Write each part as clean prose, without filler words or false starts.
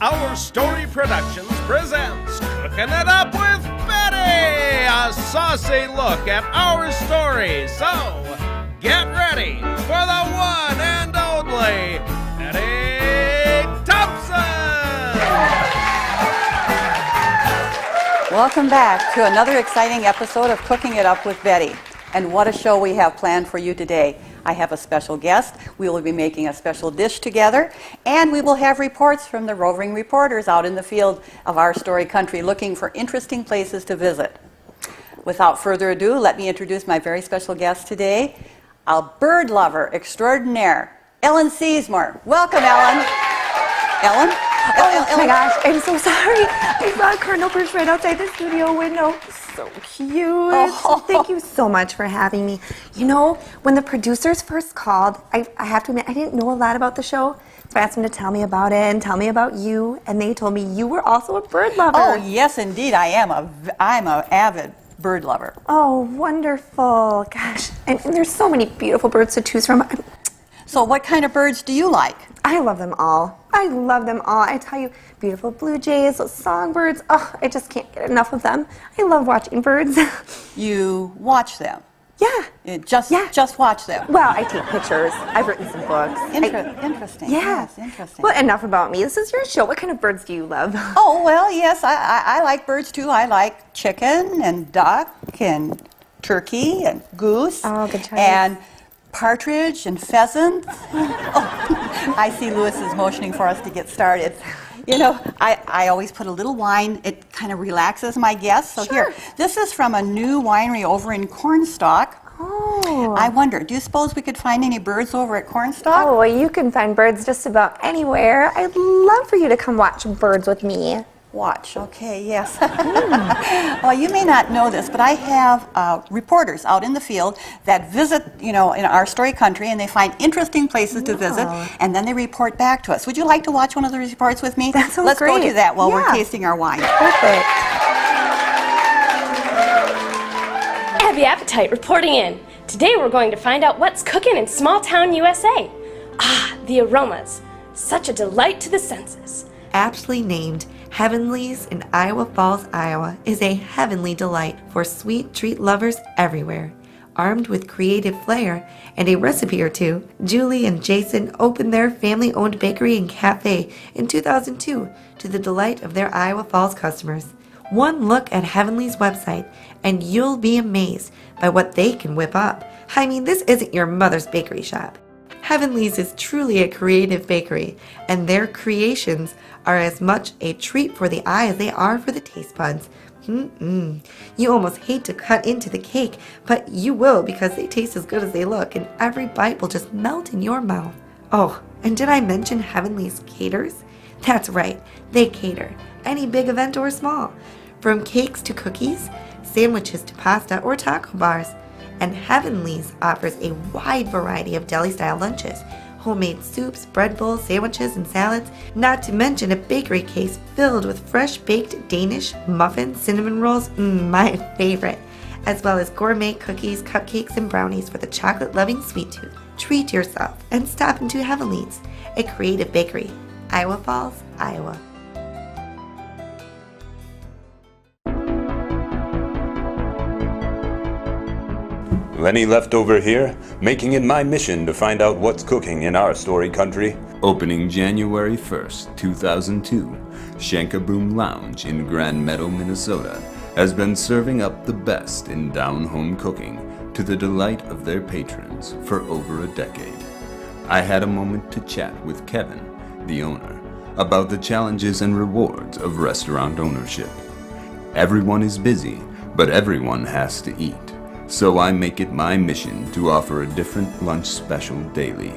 Our Story Productions presents Cooking It Up with Betty, a saucy look at our story. So, get ready for the one and only Betty Thompson! Welcome back to another exciting episode of Cooking It Up with Betty. And what a show we have planned for you today. I have a special guest. We will be making a special dish together, and we will have reports from the roving reporters out in the field of our story country looking for interesting places to visit. Without further ado, let me introduce my very special guest today, a bird lover extraordinaire, Ellen Seesmore. Welcome, Ellen. Ellen? Oh my gosh, I'm so sorry. I saw a cardinal perch right outside the studio window. So cute. Oh. Thank you so much for having me. You know, when the producers first called, I have to admit, I didn't know a lot about the show. So I asked them to tell me about it and tell me about you. And they told me you were also a bird lover. Oh, yes, indeed, I am. I'm an avid bird lover. Oh, wonderful. Gosh, and there's so many beautiful birds to choose from. So what kind of birds do you like? I love them all. I love them all. I tell you, beautiful blue jays, those songbirds. Oh, I just can't get enough of them. I love watching birds. You watch them? Yeah. Just watch them? Well, I take pictures. I've written some books. Interesting. Yeah. Yes, interesting. Well, enough about me. This is your show. What kind of birds do you love? Oh, well, yes, I like birds too. I like chicken and duck and turkey and goose. Oh, good choice. And partridge and pheasant. Oh, I see Lewis is motioning for us to get started. You know, I always put a little wine. It kind of relaxes my guests. So Sure. Here, this is from a new winery over in Cornstalk. Oh. I wonder, do you suppose we could find any birds over at Cornstalk? Oh, well, you can find birds just about anywhere. I'd love for you to come watch birds with me. Watch, okay, yes. Well, you may not know this, but I have reporters out in the field that visit, in our story country, and they find interesting places to visit, and then they report back to us. Would you like to watch one of those reports with me? That sounds Let's great. go do that while we're Yeah. tasting our wine. Perfect. Heavy Appetite reporting in. Today we're going to find out what's cooking in small town USA. Ah, the aromas. Such a delight to the senses. Aptly named Heavenly's in Iowa Falls, Iowa, is a heavenly delight for sweet treat lovers everywhere. Armed with creative flair and a recipe or two, Julie and Jason opened their family-owned bakery and cafe in 2002 to the delight of their Iowa Falls customers. One look at Heavenly's website and you'll be amazed by what they can whip up. I mean, this isn't your mother's bakery shop. Heavenly's is truly a creative bakery, and their creations are as much a treat for the eye as they are for the taste buds. You almost hate to cut into the cake, but you will because they taste as good as they look, and every bite will just melt in your mouth. Oh, and did I mention Heavenly's caters? That's right, they cater, any big event or small, from cakes to cookies, sandwiches to pasta or taco bars. And Heavenly's offers a wide variety of deli-style lunches, homemade soups, bread bowls, sandwiches, and salads, not to mention a bakery case filled with fresh-baked Danish muffins, cinnamon rolls, my favorite, as well as gourmet cookies, cupcakes, and brownies for the chocolate-loving sweet tooth. Treat yourself and stop into Heavenly's, a creative bakery, Iowa Falls, Iowa. Lenny left over here, making it my mission to find out what's cooking in our story country. Opening January 1st, 2002, Shankaboom Lounge in Grand Meadow, Minnesota has been serving up the best in down-home cooking to the delight of their patrons for over a decade. I had a moment to chat with Kevin, the owner, about the challenges and rewards of restaurant ownership. Everyone is busy, but everyone has to eat. So I make it my mission to offer a different lunch special daily.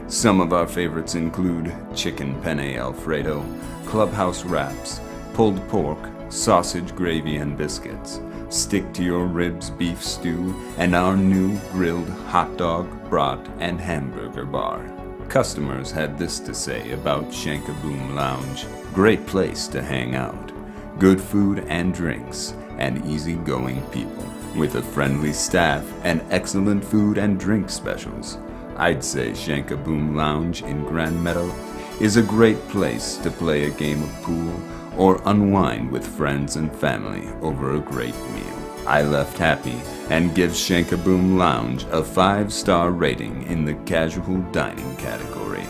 Some of our favorites include chicken penne alfredo, clubhouse wraps, pulled pork, sausage gravy and biscuits, stick to your ribs beef stew, and our new grilled hot dog, brat, and hamburger bar. Customers had this to say about Shankaboom Lounge. Great place to hang out. Good food and drinks, and easygoing people. With a friendly staff and excellent food and drink specials, I'd say Shankaboom Lounge in Grand Meadow is a great place to play a game of pool or unwind with friends and family over a great meal. I left happy and give Shankaboom Lounge a 5-star rating in the casual dining category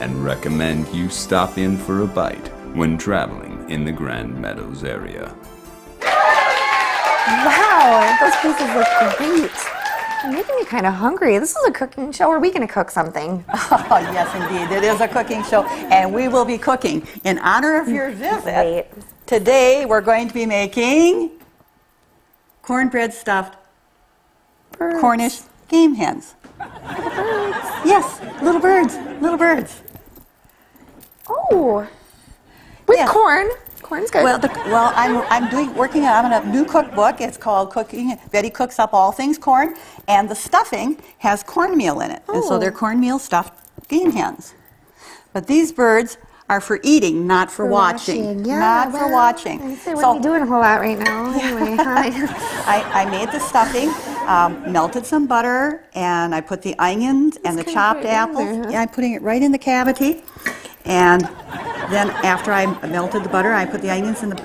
and recommend you stop in for a bite when traveling in the Grand Meadows area. Wow, those pieces look great. You're making me kind of hungry. This is a cooking show. Are we going to cook something? Oh, yes, indeed. It is a cooking show, and we will be cooking in honor of your visit. Great. Today, we're going to be making cornbread stuffed Birds. Cornish game hens. Yes, little birds, little birds. Oh, with Yeah. corn. Corn's good. I'm working on a new cookbook. It's called Cooking. Betty Cooks Up All Things Corn, and the stuffing has cornmeal in it, and so they're cornmeal stuffed game hens. But these birds are for eating, not for watching. Yeah, not for watching. I say, we're doing a whole lot right now. Anyway, hi. I made the stuffing, melted some butter, and I put the onions and the kinda chopped put it in apples. there, huh? Yeah, I'm putting it right in the cavity. And then after I melted the butter, I put the onions and the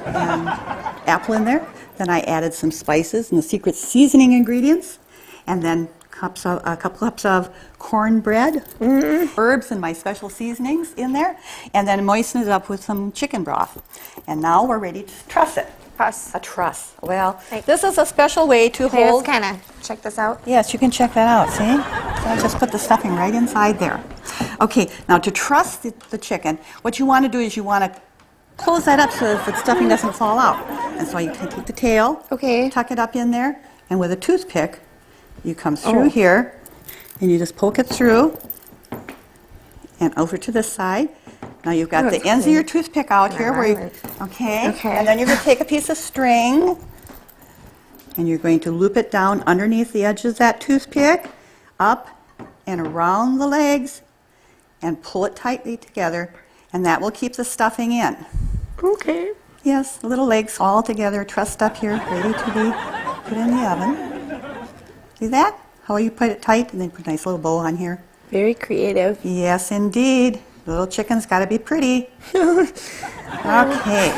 apple in there. Then I added some spices and the secret seasoning ingredients. And then a couple cups of cornbread, herbs and my special seasonings in there. And then moisten it up with some chicken broth. And now we're ready to truss it. Truss. A truss. Well, this is a special way to Okay, hold. let's kind of check this out. Yes, you can check that out, see? So I just put the stuffing right inside there. Okay, now to truss the chicken, what you want to do is you want to close that up so that the stuffing doesn't fall out. And so you can take the tail, Okay. tuck it up in there, and with a toothpick, you come through here, and you just poke it through, and over to this side. Now you've got the ends of your toothpick out here where you, okay, and then you're going to take a piece of string, and you're going to loop it down underneath the edge of that toothpick, up and around the legs, and pull it tightly together, and that will keep the stuffing in. Okay. Yes, the little legs all together, trussed up here, ready to be put in the oven. See that? How you put it tight, and then put a nice little bow on here. Very creative. Yes, indeed. The little chicken's got to be pretty. Okay.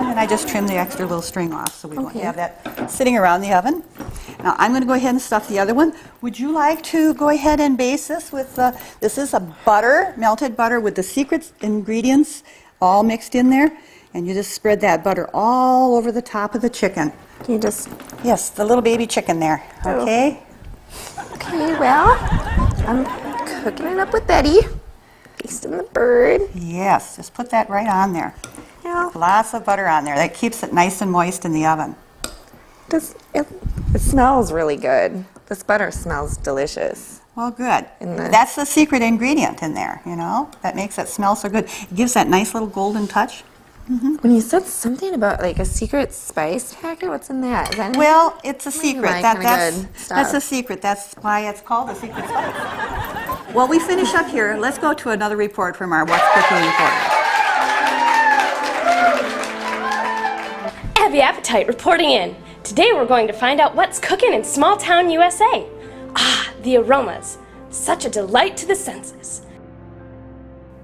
And I just trimmed the extra little string off so we won't have that sitting around the oven. Now I'm going to go ahead and stuff the other one. Would you like to go ahead and base this with, this is a butter, melted butter with the secret ingredients all mixed in there. And you just spread that butter all over the top of the chicken. Can you just... Yes, the little baby chicken there, okay? Okay, well, I'm cooking it up with Betty. Basting the bird. Yes, just put that right on there. Yeah. Lots of butter on there. That keeps it nice and moist in the oven. It smells really good. This butter smells delicious. Well, good. That's the secret ingredient in there, you know? That makes it smell so good. It gives that nice little golden touch. When you said something about like a secret spice packet, what's in that? Is that Well, it's a secret. like kinda good That's stuff. a secret. That's why it's called a secret spice. Well, we finish up here. Let's go to another report from our What's Cooking reporter. Heavy Appetite reporting in. Today we're going to find out what's cooking in small town USA. Ah, the aromas. Such a delight to the senses.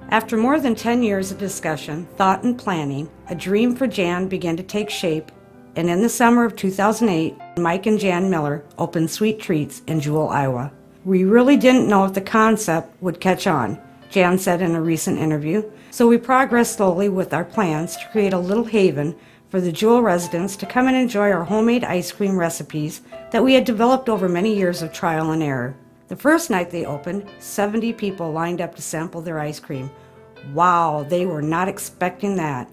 After more than 10 years of discussion, thought, and planning, a dream for Jan began to take shape, and in the summer of 2008, Mike and Jan Miller opened Sweet Treats in Jewell, Iowa. We really didn't know if the concept would catch on, Jan said in a recent interview, so we progressed slowly with our plans to create a little haven for the Jewell residents to come and enjoy our homemade ice cream recipes that we had developed over many years of trial and error. The first night they opened, 70 people lined up to sample their ice cream. Wow, they were not expecting that.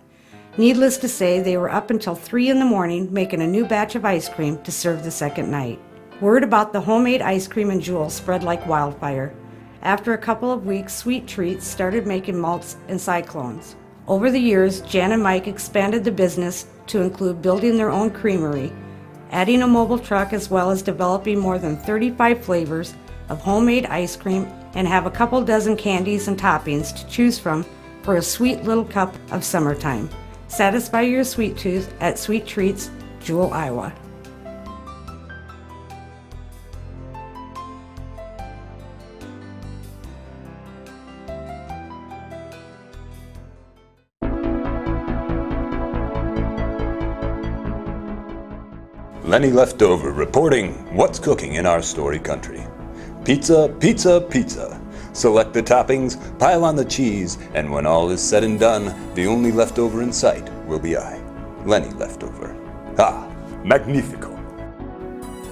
Needless to say, they were up until 3 in the morning making a new batch of ice cream to serve the second night. Word about the homemade ice cream in Jewell spread like wildfire. After a couple of weeks, Sweet Treats started making malts and cyclones. Over the years, Jan and Mike expanded the business to include building their own creamery, adding a mobile truck, as well as developing more than 35 flavors of homemade ice cream, and have a couple dozen candies and toppings to choose from for a sweet little cup of summertime. Satisfy your sweet tooth at Sweet Treats, Jewell, Iowa. Lenny Leftover reporting what's cooking in our story country. Pizza, pizza, pizza. Select the toppings, pile on the cheese, and when all is said and done, the only leftover in sight will be I, Lenny Leftover. Ah, magnifico.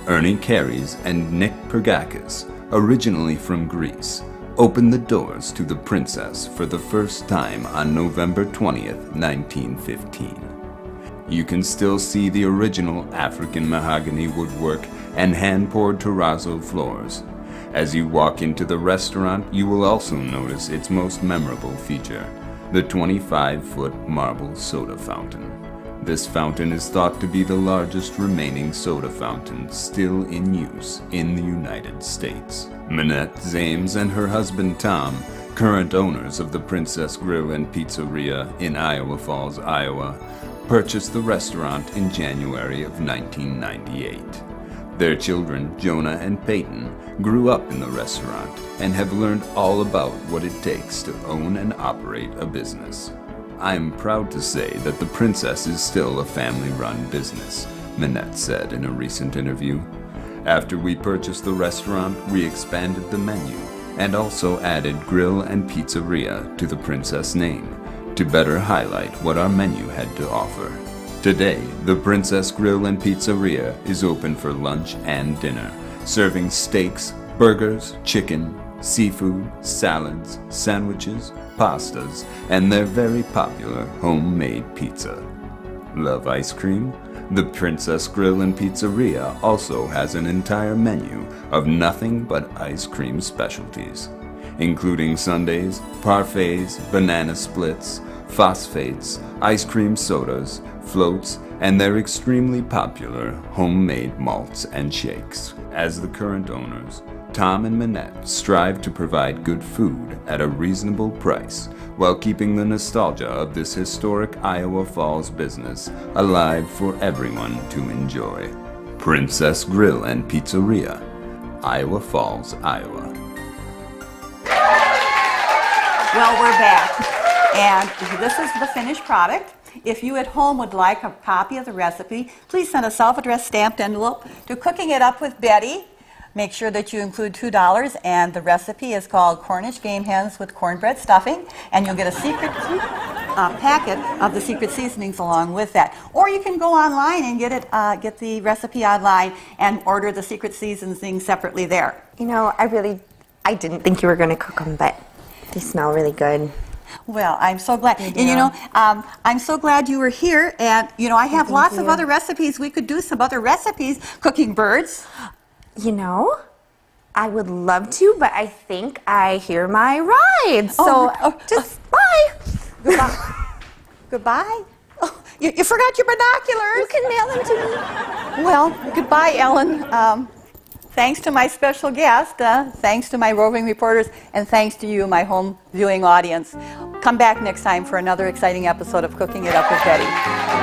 Ernie Carries and Nick Pergakis, originally from Greece, opened the doors to the princess for the first time on November 20th, 1915. You can still see the original African mahogany woodwork and hand-poured terrazzo floors. As you walk into the restaurant, you will also notice its most memorable feature, the 25-foot marble soda fountain. This fountain is thought to be the largest remaining soda fountain still in use in the United States. Minette Zames and her husband Tom, current owners of the Princess Grill and Pizzeria in Iowa Falls, Iowa, purchased the restaurant in January of 1998. Their children, Jonah and Peyton, grew up in the restaurant and have learned all about what it takes to own and operate a business. I am proud to say that the Princess is still a family-run business, Minette said in a recent interview. After we purchased the restaurant, we expanded the menu and also added grill and pizzeria to the Princess name to better highlight what our menu had to offer. Today, the Princess Grill and Pizzeria is open for lunch and dinner, serving steaks, burgers, chicken, seafood, salads, sandwiches, pastas, and their very popular homemade pizza. Love ice cream? The Princess Grill and Pizzeria also has an entire menu of nothing but ice cream specialties, including sundaes, parfaits, banana splits, phosphates, ice cream sodas, floats, and their extremely popular homemade malts and shakes. As the current owners, Tom and Minette strive to provide good food at a reasonable price while keeping the nostalgia of this historic Iowa Falls business alive for everyone to enjoy. Princess Grill and Pizzeria, Iowa Falls, Iowa. Well, we're back, and this is the finished product. If you at home would like a copy of the recipe, please send a self-addressed stamped envelope to Cooking It Up with Betty. Make sure that you include $2, and the recipe is called Cornish Game Hens with Cornbread Stuffing, and you'll get a secret packet of the secret seasonings along with that. Or you can go online and get the recipe online and order the secret seasonings separately there. You know, I didn't think you were going to cook them, but they smell really good. Well, I'm so glad. And you know, I'm so glad you were here. And you know, I have lots of other recipes. We could do some other recipes, cooking birds. You know, I would love to, but I think I hear my ride. So just bye. Goodbye. Goodbye. Oh, you forgot your binoculars. You can mail them to me. Well, goodbye, Ellen. Thanks to my special guest, thanks to my roving reporters, and thanks to you, my home viewing audience. Come back next time for another exciting episode of Cooking It Up with Betty.